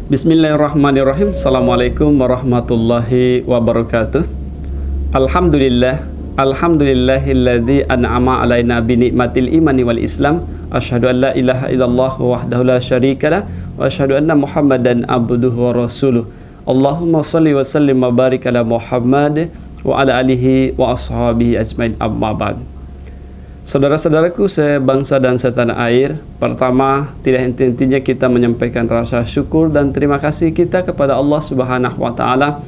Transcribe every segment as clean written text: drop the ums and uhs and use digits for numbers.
Bismillahirrahmanirrahim. Assalamualaikum warahmatullahi wabarakatuh. Alhamdulillahilladzi an'ama alaina bi ni'matil imani wal islam. Asyhadu an la ilaha illallah wahdahu la syarikalah wa asyhadu anna Muhammadan abduhu wa rasuluh. Allahumma shalli wa sallim wa barik ala Muhammad wa ala alihi wa ashabihi ajmain, amma ba'd. Saudara-saudaraku sebangsa dan setanah air, pertama tidak henti-hentinya kita menyampaikan rasa syukur dan terima kasih kita kepada Allah Subhanahu wa taala,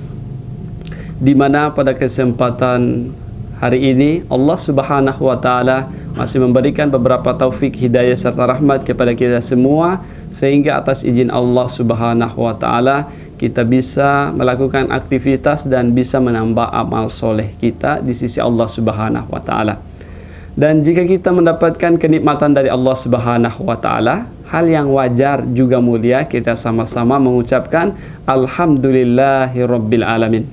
di mana pada kesempatan hari ini Allah Subhanahu wa taala masih memberikan beberapa taufik, hidayah serta rahmat kepada kita semua, sehingga atas izin Allah Subhanahu wa taala kita bisa melakukan aktivitas dan bisa menambah amal soleh kita di sisi Allah Subhanahu wa taala. Dan jika kita mendapatkan kenikmatan dari Allah Subhanahu wa taala, hal yang wajar juga mulia kita sama-sama mengucapkan alhamdulillahirabbil alamin.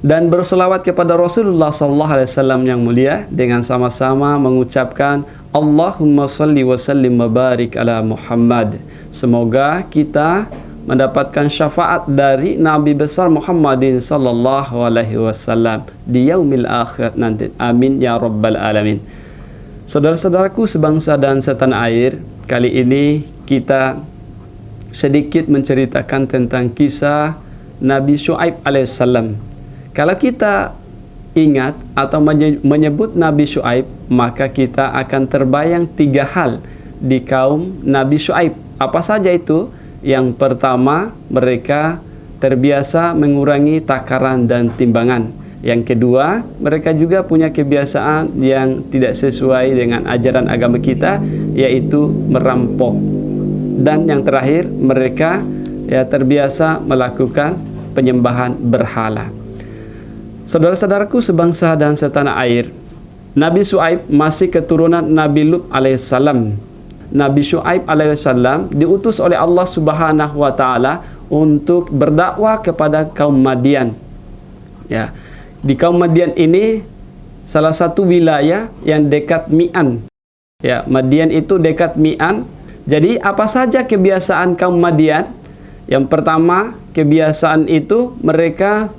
Dan berselawat kepada Rasulullah sallallahu alaihi wasallam yang mulia dengan sama-sama mengucapkan Allahumma shalli wa sallim wa barik ala Muhammad. Semoga kita mendapatkan syafaat dari Nabi besar Muhammadin sallallahu alaihi wasallam di yaumil akhirat nanti. Amin ya rabbal alamin. Saudara-saudaraku sebangsa dan setanah air, kali ini kita sedikit menceritakan tentang kisah Nabi Syuaib alaihissalam. Kalau kita ingat atau menyebut Nabi Syuaib, maka kita akan terbayang tiga hal di kaum Nabi Syuaib. Apa saja itu? Yang pertama, mereka terbiasa mengurangi takaran dan timbangan. Yang kedua, mereka juga punya kebiasaan yang tidak sesuai dengan ajaran agama kita, yaitu merampok. Dan yang terakhir, mereka terbiasa melakukan penyembahan berhala. Saudara-saudaraku sebangsa dan setanah air, Nabi Syuaib masih keturunan Nabi Lut alaihissalam. Nabi Syuaib alaihissalam diutus oleh Allah Subhanahu wa taala untuk berdakwah kepada kaum Madian. Ya, di kaum Madian ini salah satu wilayah yang dekat Mi'an. Ya, Madian itu dekat Mi'an. Jadi apa saja kebiasaan kaum Madian? Yang pertama, kebiasaan itu mereka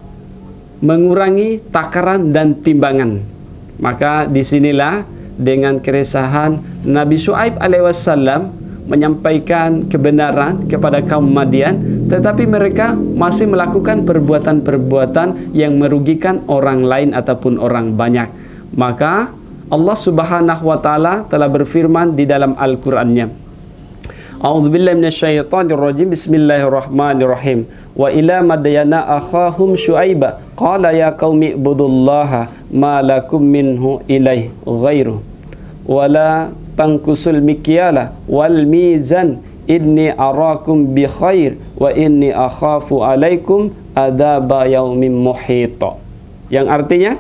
mengurangi takaran dan timbangan. Maka disinilah dengan keresahan Nabi Syuaib alaihissalam menyampaikan kebenaran kepada kaum Madian, tetapi mereka masih melakukan perbuatan-perbuatan yang merugikan orang lain ataupun orang banyak. Maka Allah Subhanahu wa taala telah berfirman di dalam Al-Qur'annya, A'udzubillahi minasyaitonirrajim. Bismillahirrahmanirrahim. Wa ila madyana akhahum Syuaiba qala ya qaumi ibudullaha ma lakum minhu ilaihi ghairu wala tankusul mikyala wal mizan inni arakum bi khair wa inni akhafu alaikum adaba yaumin muhita. Yang artinya,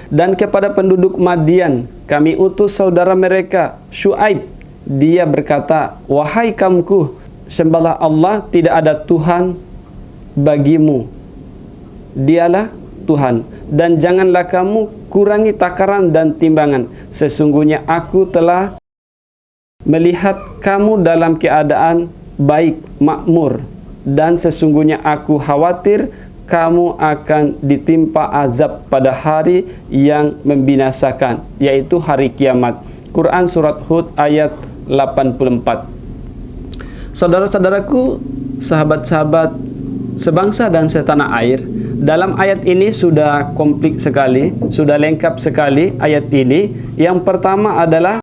dan kepada penduduk Madian kami utus saudara mereka Syuaib. Dia berkata, wahai kaumku, sembahlah Allah, tidak ada Tuhan bagimu, dialah Tuhan, dan janganlah kamu kurangi takaran dan timbangan. Sesungguhnya aku telah melihat kamu dalam keadaan baik, makmur, dan sesungguhnya aku khawatir kamu akan ditimpa azab pada hari yang membinasakan, yaitu hari kiamat. Quran Surat Hud ayat 84. Saudara-saudaraku, sahabat-sahabat sebangsa dan setanah air, dalam ayat ini sudah komplit sekali, sudah lengkap sekali ayat ini. Yang pertama adalah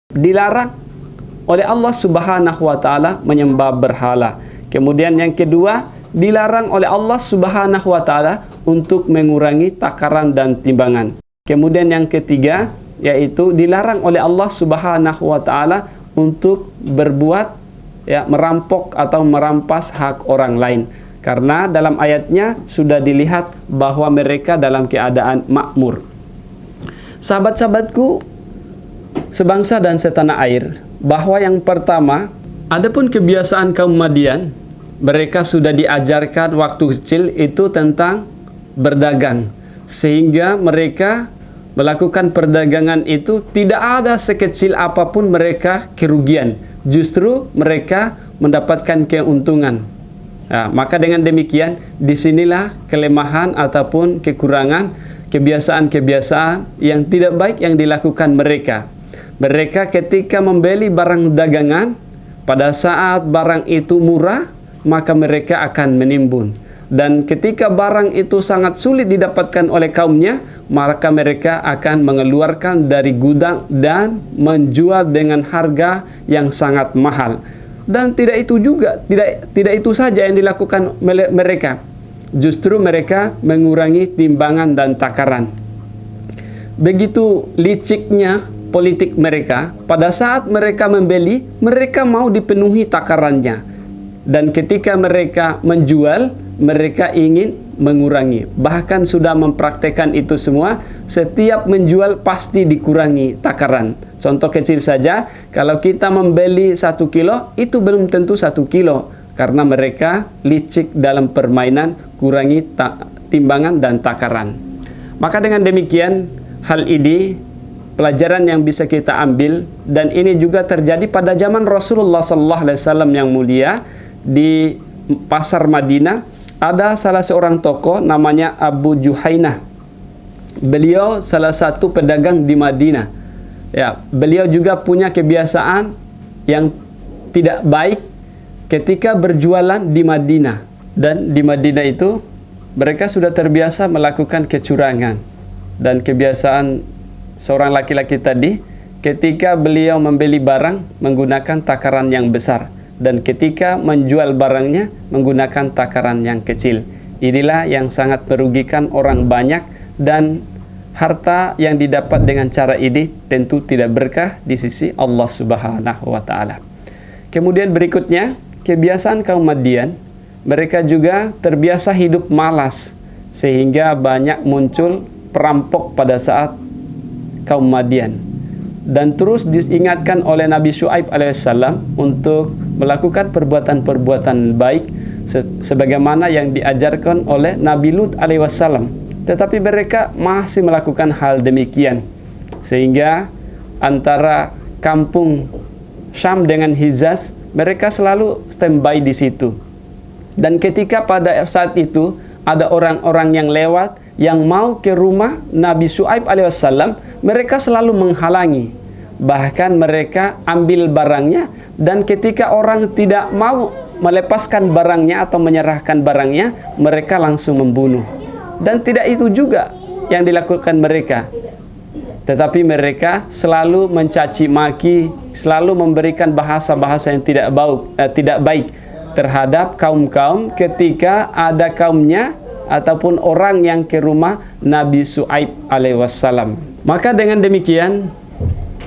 dilarang oleh Allah Subhanahu wa taala menyembah berhala. Kemudian yang kedua, dilarang oleh Allah Subhanahu wa taala untuk mengurangi takaran dan timbangan. Kemudian yang ketiga, yaitu dilarang oleh Allah Subhanahu wa taala untuk berbuat merampok atau merampas hak orang lain. Karena dalam ayatnya sudah dilihat bahwa mereka dalam keadaan makmur. Sahabat-sahabatku sebangsa dan setanah air, bahwa yang pertama, adapun kebiasaan kaum Madian, mereka sudah diajarkan waktu kecil itu tentang berdagang, sehingga mereka melakukan perdagangan itu tidak ada sekecil apapun mereka kerugian, justru mereka mendapatkan keuntungan. Nah, maka dengan demikian disinilah kelemahan ataupun kekurangan kebiasaan-kebiasaan yang tidak baik yang dilakukan mereka. Mereka ketika membeli barang dagangan, pada saat barang itu murah, maka mereka akan menimbun. Dan ketika barang itu sangat sulit didapatkan oleh kaumnya, maka mereka akan mengeluarkan dari gudang dan menjual dengan harga yang sangat mahal. Dan tidak itu juga, tidak itu saja yang dilakukan mereka. Justru mereka mengurangi timbangan dan takaran. Begitu liciknya politik mereka, pada saat mereka membeli, mereka mau dipenuhi takarannya. Dan ketika mereka menjual, mereka ingin mengurangi. Bahkan sudah mempraktekkan itu semua, setiap menjual pasti dikurangi takaran. Contoh kecil saja, kalau kita membeli 1 kilo, itu belum tentu 1 kilo. Karena mereka licik dalam permainan, kurangi timbangan dan takaran. Maka dengan demikian, hal ini pelajaran yang bisa kita ambil, dan ini juga terjadi pada zaman Rasulullah SAW yang mulia. Di pasar Madinah ada salah seorang tokoh namanya Abu Juhainah. Beliau salah satu pedagang di Madinah. Ya, beliau juga punya kebiasaan yang tidak baik ketika berjualan di Madinah. Dan di Madinah itu mereka sudah terbiasa melakukan kecurangan. Dan kebiasaan seorang laki-laki tadi, ketika beliau membeli barang menggunakan takaran yang besar, dan ketika menjual barangnya menggunakan takaran yang kecil. Inilah yang sangat merugikan orang banyak, dan harta yang didapat dengan cara ini tentu tidak berkah di sisi Allah Subhanahu wa taala. Kemudian berikutnya, kebiasaan kaum Madian, mereka juga terbiasa hidup malas, sehingga banyak muncul perampok pada saat kaum Madian. Dan terus diingatkan oleh Nabi Syuaib alaihissalam untuk melakukan perbuatan-perbuatan baik sebagaimana yang diajarkan oleh Nabi Lut alaihissalam. Tetapi mereka masih melakukan hal demikian, sehingga antara kampung Syam dengan Hijaz, mereka selalu standby di situ. Dan ketika pada saat itu ada orang-orang yang lewat yang mau ke rumah Nabi Syuaib alaihissalam, mereka selalu menghalangi. Bahkan mereka ambil barangnya, dan ketika orang tidak mau melepaskan barangnya atau menyerahkan barangnya, mereka langsung membunuh. Dan tidak itu juga yang dilakukan mereka, tetapi mereka selalu mencaci maki, selalu memberikan bahasa-bahasa yang tidak baik terhadap kaum-kaum ketika ada kaumnya ataupun orang yang ke rumah Nabi Syuaib alaihissalam. Maka dengan demikian,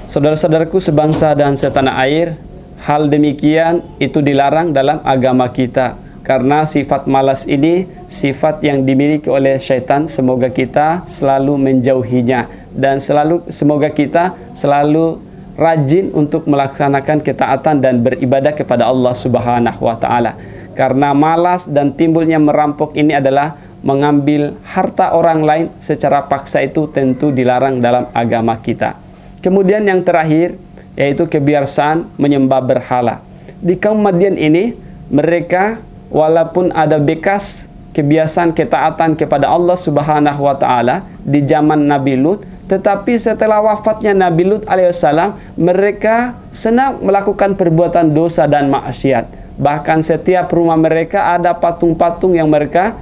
saudara-saudaraku sebangsa dan setanah air, hal demikian itu dilarang dalam agama kita. Karena sifat malas ini sifat yang dimiliki oleh syaitan. Semoga kita selalu menjauhinya, dan semoga kita selalu rajin untuk melaksanakan ketaatan dan beribadah kepada Allah Subhanahu wa taala. Karena malas dan timbulnya merampok ini adalah mengambil harta orang lain secara paksa, itu tentu dilarang dalam agama kita. Kemudian yang terakhir, yaitu kebiasaan menyembah berhala. Di kaum Madian ini, mereka walaupun ada bekas kebiasaan ketaatan kepada Allah Subhanahu wa taala di zaman Nabi Lut, tetapi setelah wafatnya Nabi Lut alaihissalam, mereka senang melakukan perbuatan dosa dan maksiat. Bahkan setiap rumah mereka ada patung-patung yang mereka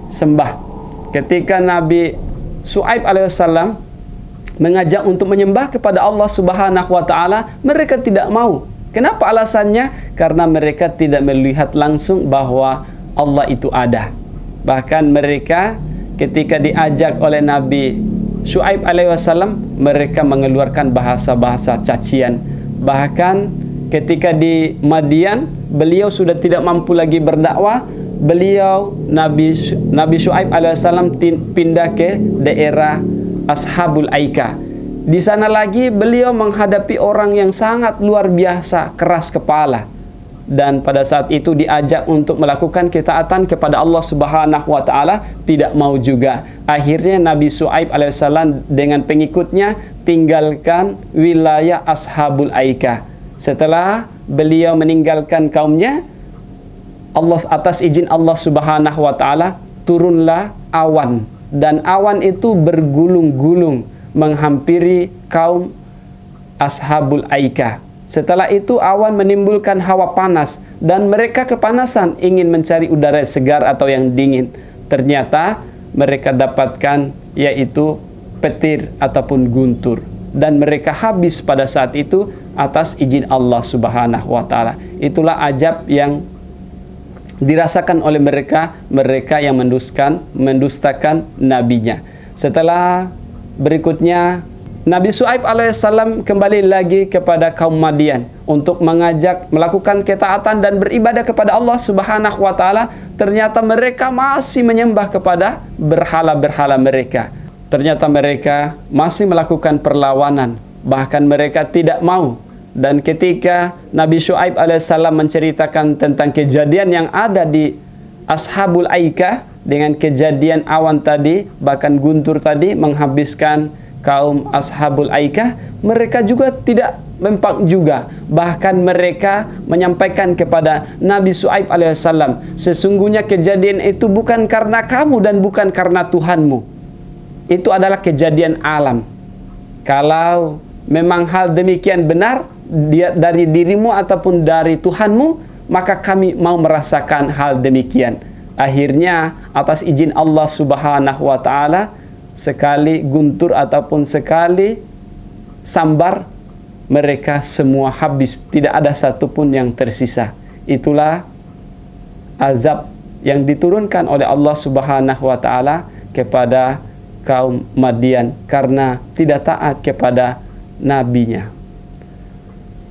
sembah. Ketika Nabi Syuaib alaihissalam mengajak untuk menyembah kepada Allah Subhanahu wa taala, mereka tidak mau. Kenapa alasannya? Karena mereka tidak melihat langsung bahwa Allah itu ada. Bahkan mereka ketika diajak oleh Nabi Syuaib alaihissalam, mereka mengeluarkan bahasa-bahasa cacian. Bahkan ketika di Madian, beliau sudah tidak mampu lagi berdakwah. Beliau Nabi Syuaib alaihissalam pindah ke daerah Ashabul Aika. Di sana lagi beliau menghadapi orang yang sangat luar biasa keras kepala, dan pada saat itu diajak untuk melakukan ketaatan kepada Allah Subhanahu wa taala, tidak mau juga. Akhirnya Nabi Syuaib alaihissalam dengan pengikutnya tinggalkan wilayah Ashabul Aika, Setelah beliau meninggalkan kaumnya, Allah, atas izin Allah Subhanahu wa taala, turunlah awan, dan awan itu bergulung-gulung menghampiri kaum Ashabul Aikah. Setelah itu awan menimbulkan hawa panas dan mereka kepanasan ingin mencari udara segar atau yang dingin. Ternyata mereka dapatkan yaitu petir ataupun guntur, dan mereka habis pada saat itu atas izin Allah Subhanahu wa taala. Itulah ajab yang dirasakan oleh mereka yang mendustakan nabinya. Setelah berikutnya Nabi Syuaib alaihissalam kembali lagi kepada kaum Madian untuk mengajak melakukan ketaatan dan beribadah kepada Allah Subhanahu wa taala. Ternyata mereka masih menyembah kepada berhala-berhala mereka. Ternyata mereka masih melakukan perlawanan, bahkan mereka tidak mau. Dan ketika Nabi Syuaib alaihissalam menceritakan tentang kejadian yang ada di Ashabul Aikah dengan kejadian awan tadi, bahkan guntur tadi menghabiskan kaum Ashabul Aikah, mereka juga tidak mempak juga. Bahkan mereka menyampaikan kepada Nabi Syuaib alaihissalam, sesungguhnya kejadian itu bukan karena kamu dan bukan karena Tuhanmu. Itu adalah kejadian alam. Kalau memang hal demikian benar dari dirimu ataupun dari Tuhanmu, maka kami mau merasakan hal demikian. Akhirnya atas izin Allah Subhanahu wa taala, sekali guntur ataupun sekali sambar, mereka semua habis, tidak ada satupun yang tersisa. Itulah azab yang diturunkan oleh Allah Subhanahu wa taala kepada kaum Madian karena tidak taat kepada nabinya.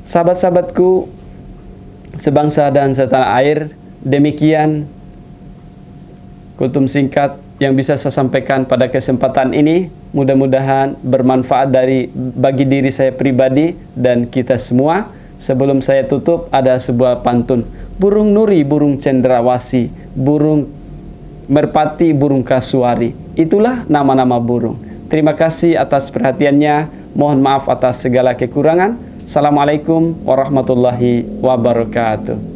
Sahabat-sahabatku sebangsa dan setanah air, demikian kutum singkat yang bisa saya sampaikan pada kesempatan ini. Mudah-mudahan bermanfaat bagi diri saya pribadi dan kita semua. Sebelum saya tutup, ada sebuah pantun. Burung nuri, burung cendrawasih, burung merpati, burung kasuari. Itulah nama-nama burung. Terima kasih atas perhatiannya. Mohon maaf atas segala kekurangan. Assalamualaikum warahmatullahi wabarakatuh.